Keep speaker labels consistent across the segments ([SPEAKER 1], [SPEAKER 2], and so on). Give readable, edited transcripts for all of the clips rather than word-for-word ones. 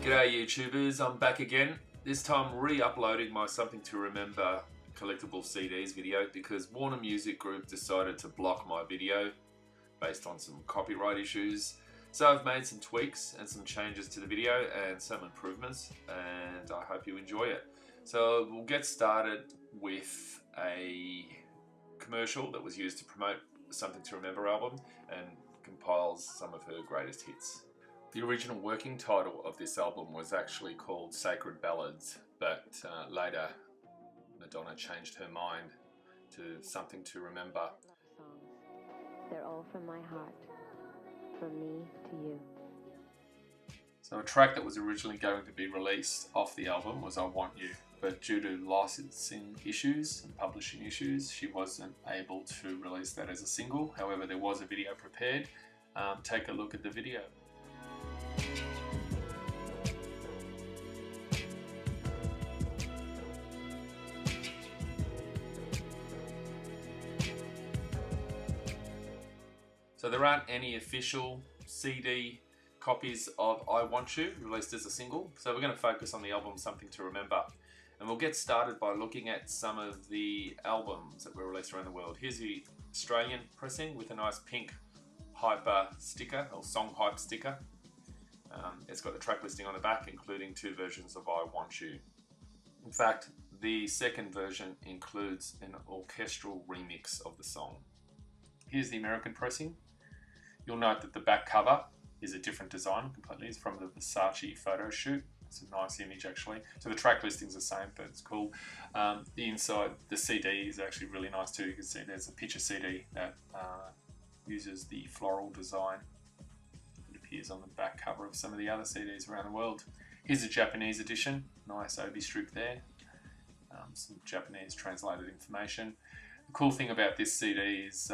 [SPEAKER 1] G'day YouTubers, I'm back again. This time re-uploading my Something to Remember collectible CDs video because Warner Music Group decided to block my video based on some copyright issues. So I've made some tweaks and some changes to the video and some improvements, and I hope you enjoy it. So we'll get started with a commercial that was used to promote the Something to Remember album and compiles some of her greatest hits. The original working title of this album was actually called Sacred Ballads, but later Madonna changed her mind to Something to Remember.
[SPEAKER 2] Songs. They're all from my heart, from me to you.
[SPEAKER 1] So a track that was originally going to be released off the album was I Want You, but due to licensing issues and publishing issues, she wasn't able to release that as a single. However, there was a video prepared. Take a look at the video. So there aren't any official CD copies of I Want You released as a single, so we're going to focus on the album Something to Remember. And we'll get started by looking at some of the albums that were released around the world. Here's the Australian pressing with a nice pink hyper sticker, or song hype sticker. It's got the track listing on the back, including 2 versions of I Want You. In fact, the second version includes an orchestral remix of the song. Here's the American pressing. You'll note that the back cover is a different design completely. It's from the Versace photo shoot. It's a nice image actually. So the track listing's the same, but it's cool. The inside, the CD is actually really nice too. You can see there's a picture CD that uses the floral design that appears on the back cover of some of the other CDs around the world. Here's a Japanese edition. Nice obi strip there. Some Japanese translated information. The cool thing about this CD is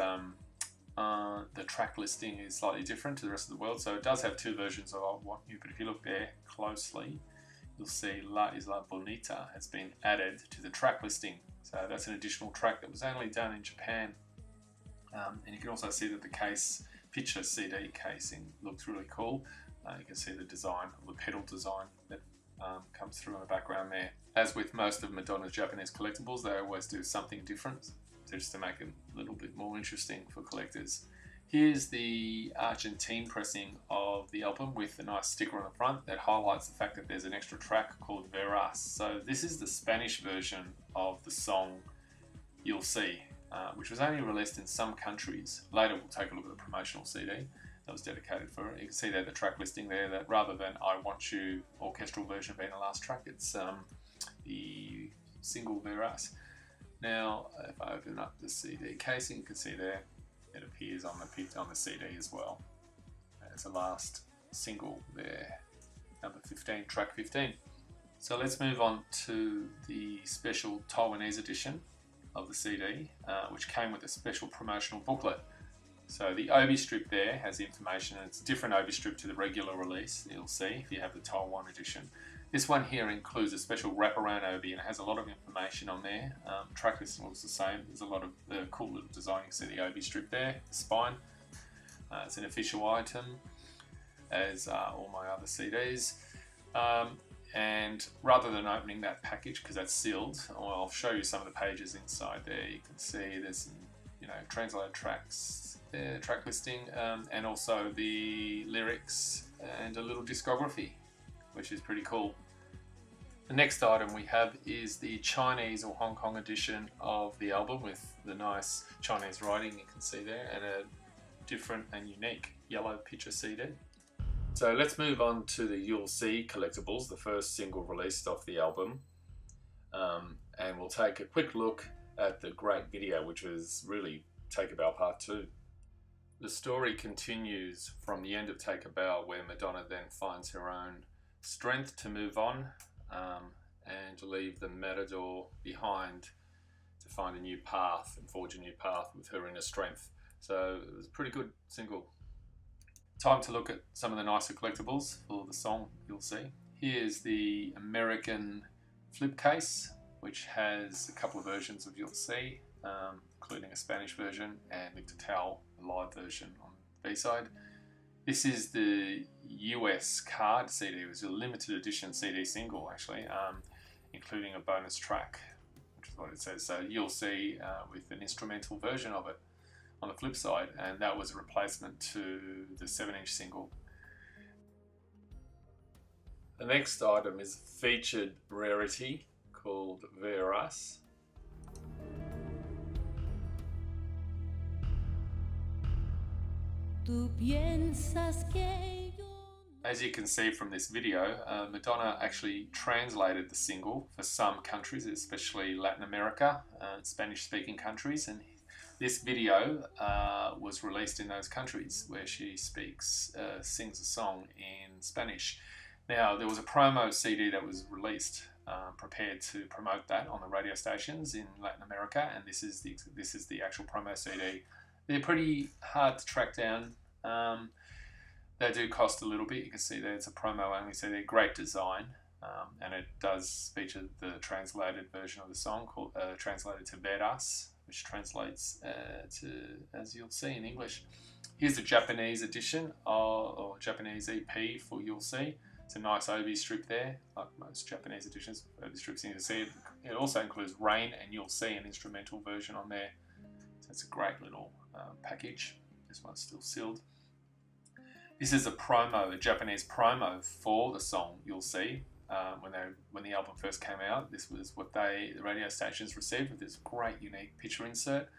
[SPEAKER 1] the track listing is slightly different to the rest of the world. So it does have 2 versions of I Want You, but if you look there closely, you'll see La Isla Bonita has been added to the track listing. So that's an additional track that was only done in Japan. And you can also see that the case, picture CD casing, looks really cool. You can see the design, or the pedal design that comes through in the background there. As with most of Madonna's Japanese collectibles, they always do something different, just to make it a little bit more interesting for collectors. Here's the Argentine pressing of the album with a nice sticker on the front that highlights the fact that there's an extra track called Rarest. So this is the Spanish version of the song You'll See, which was only released in some countries. Later we'll take a look at the promotional CD that was dedicated for it. You can see there the track listing there, that rather than I Want You orchestral version being the last track, it's the single Rarest. Now, if I open up the CD casing, you can see there it appears on the CD as well. There's the last single there, number 15, track 15. So let's move on to the special Taiwanese edition of the CD, which came with a special promotional booklet. So the obi strip there has information, and it's a different obi strip to the regular release, you'll see if you have the Taiwan edition. This one here includes a special wraparound obi, and it has a lot of information on there. Track listing looks the same. There's a lot of cool little design. You can see the obi strip there, the spine. It's an official item, as all my other CDs. And rather than opening that package, because that's sealed, I'll show you some of the pages inside there. You can see there's some, translated tracks there, track listing, and also the lyrics and a little discography, which is pretty cool. The next item we have is the Chinese or Hong Kong edition of the album with the nice Chinese writing you can see there, and a different and unique yellow picture CD. So let's move on to the You'll See collectibles, the first single released off the album. And we'll take a quick look at the great video, which was really Take a Bow Part 2. The story continues from the end of Take a Bow, where Madonna then finds her own strength to move on and leave the matador behind to find a new path and forge a new path with her inner strength. So it was a pretty good single. Time to look at some of the nicer collectibles for the song You'll See. Here's the American flip case, which has a couple of versions of You'll See, including a Spanish version and Lick to Towel, a live version on the B-side. This is the US card CD. It was a limited edition CD single, actually, including a bonus track, which is what it says. So you'll see with an instrumental version of it on the flip side, and that was a replacement to the 7-inch single. The next item is a featured rarity called Rarest. As you can see from this video, Madonna actually translated the single for some countries, especially Latin America, Spanish-speaking countries, and this video was released in those countries where she sings a song in Spanish. Now, there was a promo CD that was released, prepared to promote that on the radio stations in Latin America, and this is the actual promo CD. They're pretty hard to track down. They do cost a little bit. You can see there it's a promo only, so they're great design, and it does feature the translated version of the song called translated to Veras, which translates to, as you'll see in English. Here's the Japanese edition or Japanese EP for You'll See. It's a nice obi strip there, like most Japanese editions of obi strips. You can see it also includes Rain, and you'll see an instrumental version on there. So it's a great little package. This one's still sealed. This is a promo, a Japanese promo for the song You'll See. When the album first came out, this was what the radio stations received with this great unique picture insert.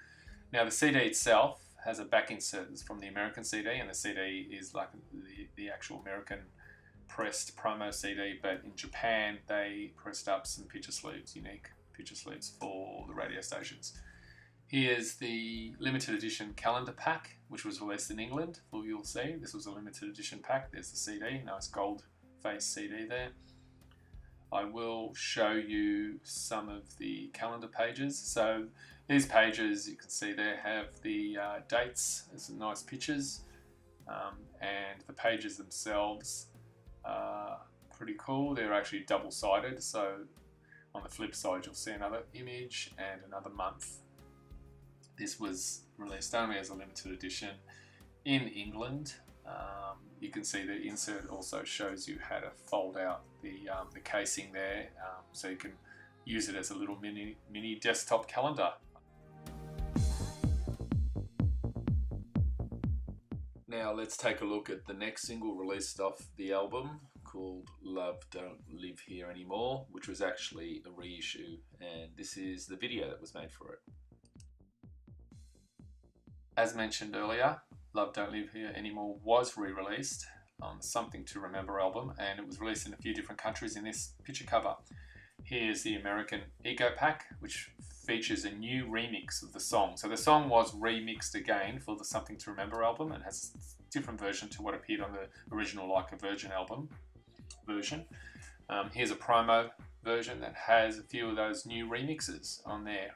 [SPEAKER 1] Now the CD itself has a back insert that's from the American CD, and the CD is like the actual American pressed promo CD, but in Japan they pressed up some picture sleeves, unique picture sleeves for the radio stations. Here's the limited edition calendar pack, which was released in England for You'll See. This was a limited edition pack. There's the CD, nice gold face CD there. I will show you some of the calendar pages. So these pages, you can see there, have the dates. There's some nice pictures, and the pages themselves are pretty cool. They're actually double-sided, so on the flip side you'll see another image and another month. This was released only as a limited edition in England. You can see the insert also shows you how to fold out the casing there, so you can use it as a little mini desktop calendar. Now let's take a look at the next single released off the album, called Love Don't Live Here Anymore, which was actually a reissue, and this is the video that was made for it. As mentioned earlier, Love Don't Live Here Anymore was re-released on the Something to Remember album, and it was released in a few different countries in this picture cover. Here's the American Ego Pack, which features a new remix of the song. So the song was remixed again for the Something to Remember album and has a different version to what appeared on the original Like a Virgin album version. Here's a promo version that has a few of those new remixes on there,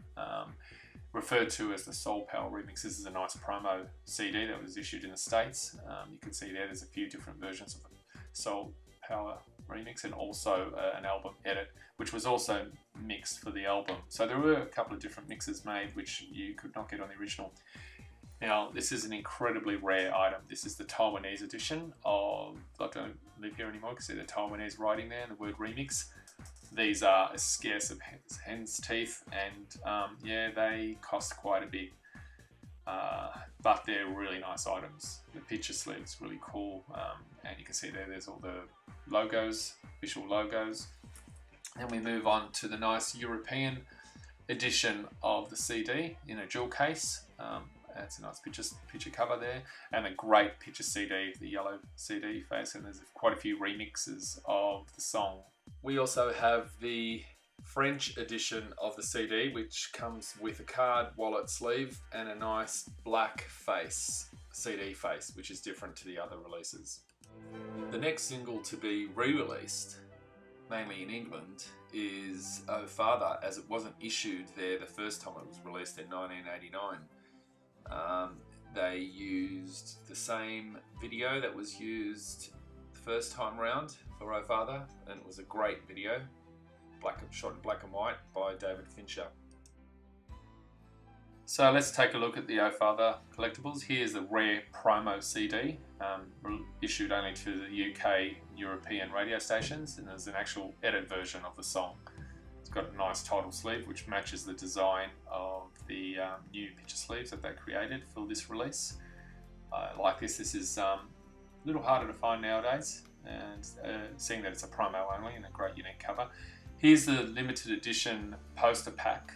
[SPEAKER 1] referred to as the Soul Power remix. This is a nice promo CD that was issued in the States. You can see there's a few different versions of the Soul Power remix, and also an album edit, which was also mixed for the album. So there were a couple of different mixes made which you could not get on the original. Now this is an incredibly rare item. This is the Taiwanese edition of Love Don't Live Here Anymore. You can see the Taiwanese writing there and the word remix. These are as scarce as hen's teeth, and yeah, they cost quite a bit, but they're really nice items. The picture sleeve's really cool, and you can see there's all the logos, official logos. Then we move on to the nice European edition of the CD in a jewel case. That's a nice picture cover there, and a great picture CD, the yellow CD face, and there's quite a few remixes of the song. We also have the French edition of the CD, which comes with a card, wallet, sleeve, and a nice black face, CD face, which is different to the other releases. The next single to be re-released, mainly in England, is Oh Father, as it wasn't issued there the first time it was released in 1989. They used the same video that was used the first time round for Oh Father, and it was a great video, shot in black and white by David Fincher. So let's take a look at the Oh Father collectibles. Here's the rare promo CD, issued only to the UK European radio stations, and there's an actual edit version of the song. It's got a nice title sleeve which matches the design of the new picture sleeves that they created for this release. Like this is a little harder to find nowadays, and seeing that it's a promo only and a great unique cover. Here's the limited edition poster pack,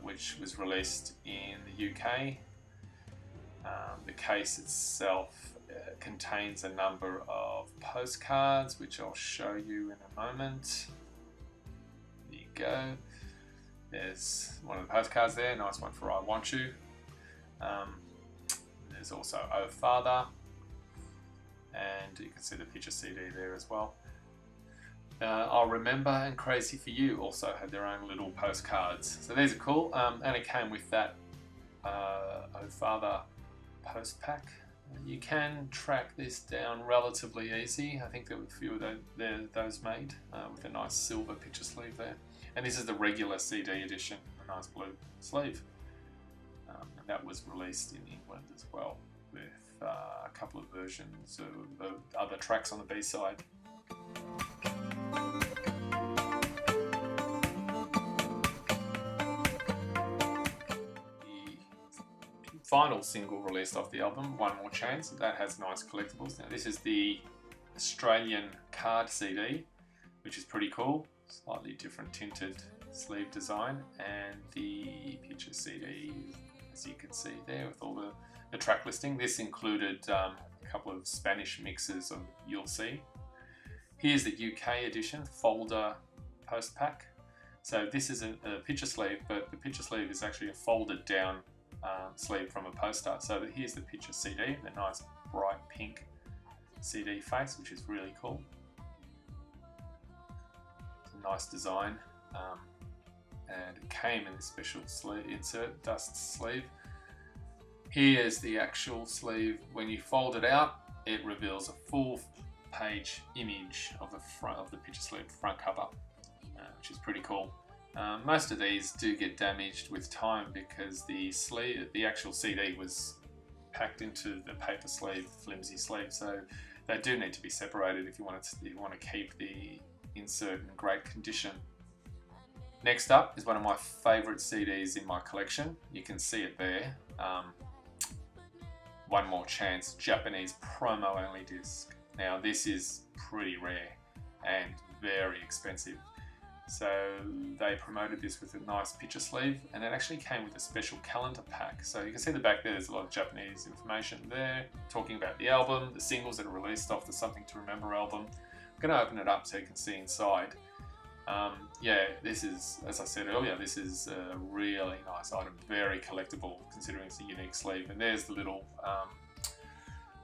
[SPEAKER 1] which was released in the UK. The case itself contains a number of postcards, which I'll show you in a moment. There you go. There's one of the postcards there, nice one for I Want You. There's also Oh Father, and you can see the picture CD there as well. I'll Remember and Crazy for You also had their own little postcards. So these are cool, and it came with that Oh Father post pack. You can track this down relatively easy. I think there were a few of those made with a nice silver picture sleeve there. And this is the regular CD edition, a nice blue sleeve. And that was released in England as well, with a couple of versions of the other tracks on the B-side. Final single released off the album, One More Chance, that has nice collectibles. Now this is the Australian card CD, which is pretty cool, slightly different tinted sleeve design, and the picture CD, as you can see there, with all the track listing. This included a couple of Spanish mixes of You'll See. Here's the UK edition, folder post pack. So this is a picture sleeve, but the picture sleeve is actually a folded down sleeve from a poster. So here's the picture CD, the nice bright pink CD face, which is really cool. It's a nice design, and it came in this special sleeve insert, dust sleeve. Here's the actual sleeve. When you fold it out, it reveals a full page image of the front of the picture sleeve front cover, which is pretty cool. Most of these do get damaged with time because the actual CD was packed into the paper sleeve, flimsy sleeve, so they do need to be separated if you want to keep the insert in great condition. Next up is one of my favourite CDs in my collection. You can see it there. One More Chance, Japanese promo only disc. Now this is pretty rare and very expensive. So they promoted this with a nice picture sleeve, and it actually came with a special calendar pack. So you can see the back there's a lot of Japanese information there, talking about the album, the singles that are released off the Something to Remember album. I'm going to open it up so you can see inside. Yeah, this is, as I said earlier, this is a really nice item, very collectible considering it's a unique sleeve. And there's the little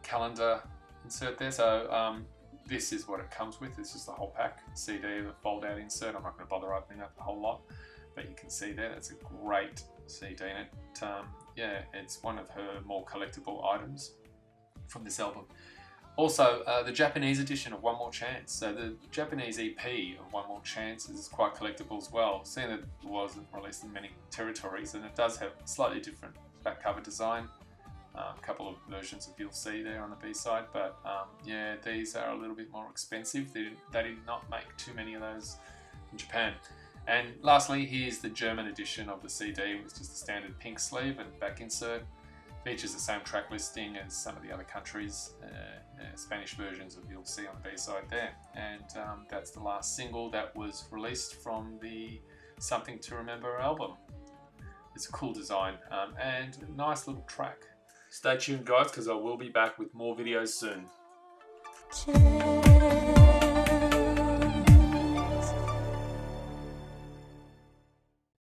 [SPEAKER 1] calendar insert there. So this is what it comes with. This is the whole pack, CD, the fold out insert. I'm not going to bother opening up the whole lot, but you can see there, that's a great CD, and yeah, it's one of her more collectible items from this album. Also, the Japanese edition of One More Chance. So the Japanese EP of One More Chance is quite collectible as well, seeing that it wasn't released in many territories, and it does have a slightly different back cover design. A couple of versions of You'll See there on the B-side, but yeah, these are a little bit more expensive. They did not make too many of those in Japan. And lastly, here's the German edition of the CD, which is the standard pink sleeve and back insert. Features the same track listing as some of the other countries, Spanish versions of You'll See on the B-side there. And that's the last single that was released from the Something to Remember album. It's a cool design and a nice little track. Stay tuned guys, because I will be back with more videos soon.